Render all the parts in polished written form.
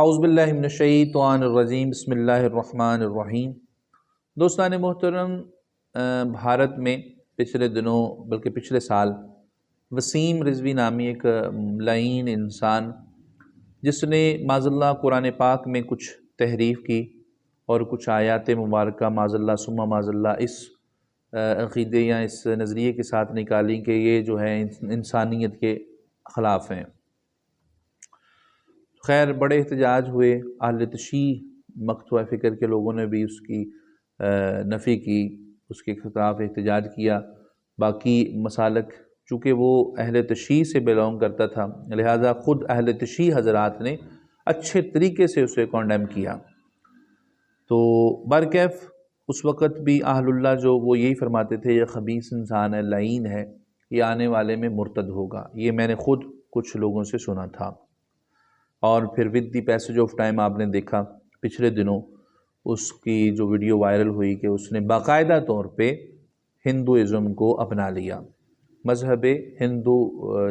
اعوذ باللہ من الشیطان الرجیم بسم اللہ الرحمن الرحیم۔ دوستان محترم، بھارت میں پچھلے دنوں بلکہ پچھلے سال وسیم رضوی نامی ایک لعین انسان، جس نے معاذ اللہ قرآن پاک میں کچھ تحریف کی اور کچھ آیات مبارکہ معاذ اللہ ثم معاذ اللہ اس عقیدے یا اس نظریے کے ساتھ نکالی کہ یہ جو ہے انسانیت کے خلاف ہیں۔ خیر، بڑے احتجاج ہوئے، اہل تشیع مقطوع فکر کے لوگوں نے بھی اس کی نفی کی، اس کے خلاف احتجاج کیا۔ باقی مسالک چونکہ وہ اہل تشیع سے بیلونگ کرتا تھا، لہذا خود اہل تشیع حضرات نے اچھے طریقے سے اسے کانڈیم کیا۔ تو برکیف اس وقت بھی اہل اللہ جو وہ یہی فرماتے تھے یہ خبیث انسان ہے، لعین ہے، یہ آنے والے میں مرتد ہوگا۔ یہ میں نے خود کچھ لوگوں سے سنا تھا۔ اور پھر with the passage of time آپ نے دیکھا پچھلے دنوں اس کی جو ویڈیو وائرل ہوئی کہ اس نے باقاعدہ طور پہ ہندوازم کو اپنا لیا، مذہب ہندو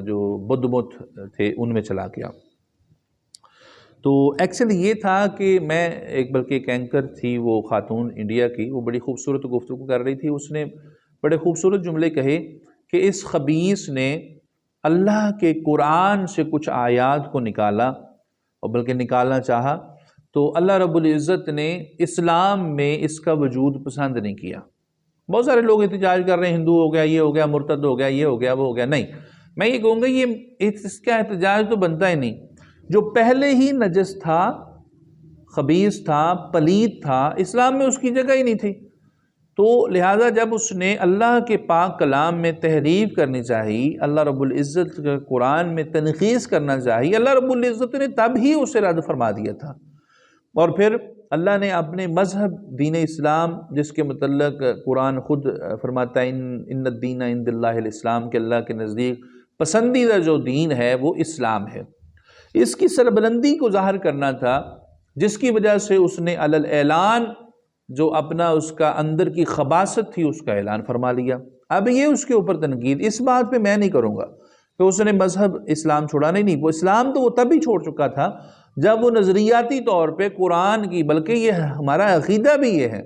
جو بدھ مت تھے ان میں چلا گیا۔ تو ایکچولی یہ تھا کہ میں بلکہ ایک اینکر تھی وہ خاتون انڈیا کی، وہ بڑی خوبصورت گفتگو کر رہی تھی، اس نے بڑے خوبصورت جملے کہے کہ اس خبیث نے اللہ کے قرآن سے کچھ آیات کو نکالا، اور بلکہ نکالنا چاہا، تو اللہ رب العزت نے اسلام میں اس کا وجود پسند نہیں کیا۔ بہت سارے لوگ احتجاج کر رہے ہیں ہندو ہو گیا، یہ ہو گیا، مرتد ہو گیا، یہ ہو گیا، وہ ہو گیا۔ نہیں، میں یہ کہوں گا یہ اس کا احتجاج تو بنتا ہی نہیں۔ جو پہلے ہی نجس تھا، خبیث تھا، پلید تھا، اسلام میں اس کی جگہ ہی نہیں تھی۔ تو لہٰذا جب اس نے اللہ کے پاک کلام میں تحریف کرنی چاہی، اللہ رب العزت کے قرآن میں تنقیص کرنا چاہی، اللہ رب العزت نے تب ہی اسے رد فرما دیا تھا۔ اور پھر اللہ نے اپنے مذہب دین اسلام، جس کے متعلق قرآن خود فرماتا ہے ان الدین عند اللہ الاسلام، کہ اللہ کے نزدیک پسندیدہ جو دین ہے وہ اسلام ہے، اس کی سربلندی کو ظاہر کرنا تھا، جس کی وجہ سے اس نے علی الاعلان جو اپنا اس کا اندر کی خباثت تھی اس کا اعلان فرما لیا۔ اب یہ اس کے اوپر تنقید، اس بات پہ میں نہیں کروں گا کہ اس نے مذہب اسلام چھوڑا، نہیں، وہ اسلام تو وہ تب ہی چھوڑ چکا تھا جب وہ نظریاتی طور پہ قرآن کی، بلکہ یہ ہمارا عقیدہ بھی یہ ہے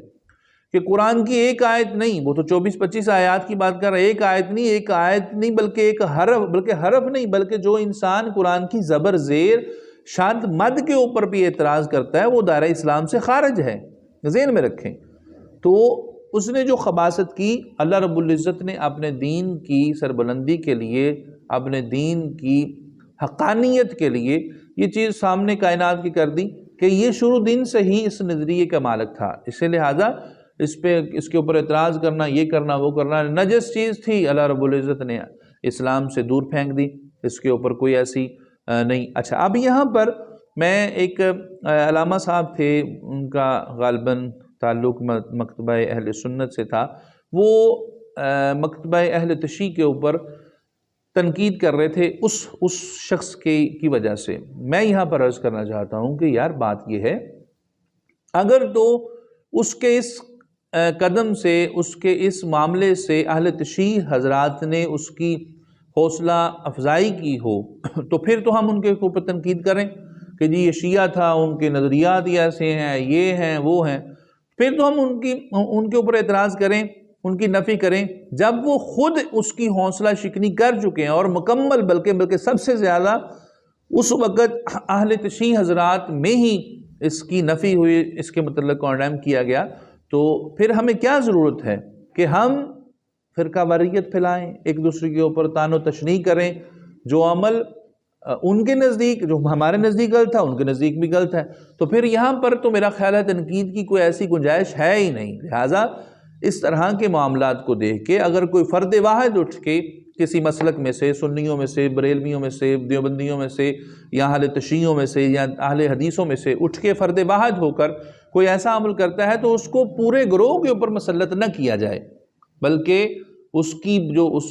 کہ قرآن کی ایک آیت نہیں، وہ تو 24-25 آیات کی بات کر رہا ہے، ایک آیت نہیں بلکہ ایک حرف، بلکہ حرف نہیں، بلکہ جو انسان قرآن کی زبر زیر شاد مد کے اوپر بھی اعتراض کرتا ہے وہ دائرہ اسلام سے خارج ہے، ذہن میں رکھیں۔ تو اس نے جو خباثت کی، اللہ رب العزت نے اپنے دین کی سربلندی کے لیے، اپنے دین کی حقانیت کے لیے یہ چیز سامنے کائنات کی کر دی کہ یہ شروع دن سے ہی اس نظریے کا مالک تھا، اس سے لہٰذا اس کے اوپر اعتراض کرنا، یہ کرنا، وہ کرنا نجس چیز تھی، اللہ رب العزت نے اسلام سے دور پھینک دی، اس کے اوپر کوئی ایسی نہیں۔ اچھا، اب یہاں پر میں ایک علامہ صاحب تھے، ان کا غالباً تعلق مکتبہ اہل سنت سے تھا، وہ مکتبہ اہل تشیع کے اوپر تنقید کر رہے تھے اس شخص کی وجہ سے۔ میں یہاں پر عرض کرنا چاہتا ہوں کہ یار بات یہ ہے، اگر تو اس کے اس قدم سے، اس کے اس معاملے سے اہل تشیع حضرات نے اس کی حوصلہ افزائی کی ہو تو پھر تو ہم ان کے اوپر تنقید کریں کہ جی یہ شیعہ تھا، ان کے نظریات ایسے ہیں، یہ ہیں، وہ ہیں، پھر تو ہم ان کے اوپر اعتراض کریں، ان کی نفی کریں، جب وہ خود اس کی حوصلہ شکنی کر چکے ہیں اور مکمل، بلکہ سب سے زیادہ اس وقت اہل تشیع حضرات میں ہی اس کی نفی ہوئی، اس کے متعلق کانڈیم کیا گیا، تو پھر ہمیں کیا ضرورت ہے کہ ہم فرقہ واریت پھیلائیں، ایک دوسرے کے اوپر طعن و تشنیع کریں، جو عمل ان کے نزدیک، جو ہمارے نزدیک غلط تھا، ان کے نزدیک بھی غلط ہے۔ تو پھر یہاں پر تو میرا خیال ہے تنقید کی کوئی ایسی گنجائش ہے ہی نہیں۔ لہٰذا اس طرح کے معاملات کو دیکھ کے اگر کوئی فرد واحد اٹھ کے کسی مسلک میں سے، سنیوں میں سے، بریلویوں میں سے، دیوبندیوں میں سے، یا اہل تشیعوں میں سے، یا اہل حدیثوں میں سے اٹھ کے فرد واحد ہو کر کوئی ایسا عمل کرتا ہے تو اس کو پورے گروہ کے اوپر مسلط نہ کیا جائے، بلکہ اس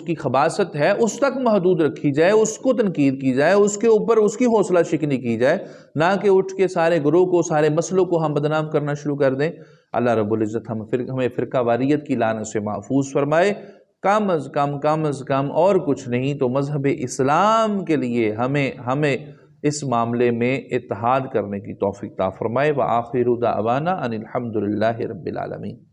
کی خباثت ہے اس تک محدود رکھی جائے، اس کو تنقید کی جائے، اس کے اوپر اس کی حوصلہ شکنی کی جائے، نہ کہ اٹھ کے سارے گروہ کو، سارے مسلوں کو ہم بدنام کرنا شروع کر دیں۔ اللہ رب العزت ہمیں فرقہ واریت کی لعنت سے محفوظ فرمائے۔ کم از کم اور کچھ نہیں تو مذہب اسلام کے لیے ہمیں اس معاملے میں اتحاد کرنے کی توفیق عطا فرمائے۔ وآخر دعوانا ان الحمد للہ رب العالمین۔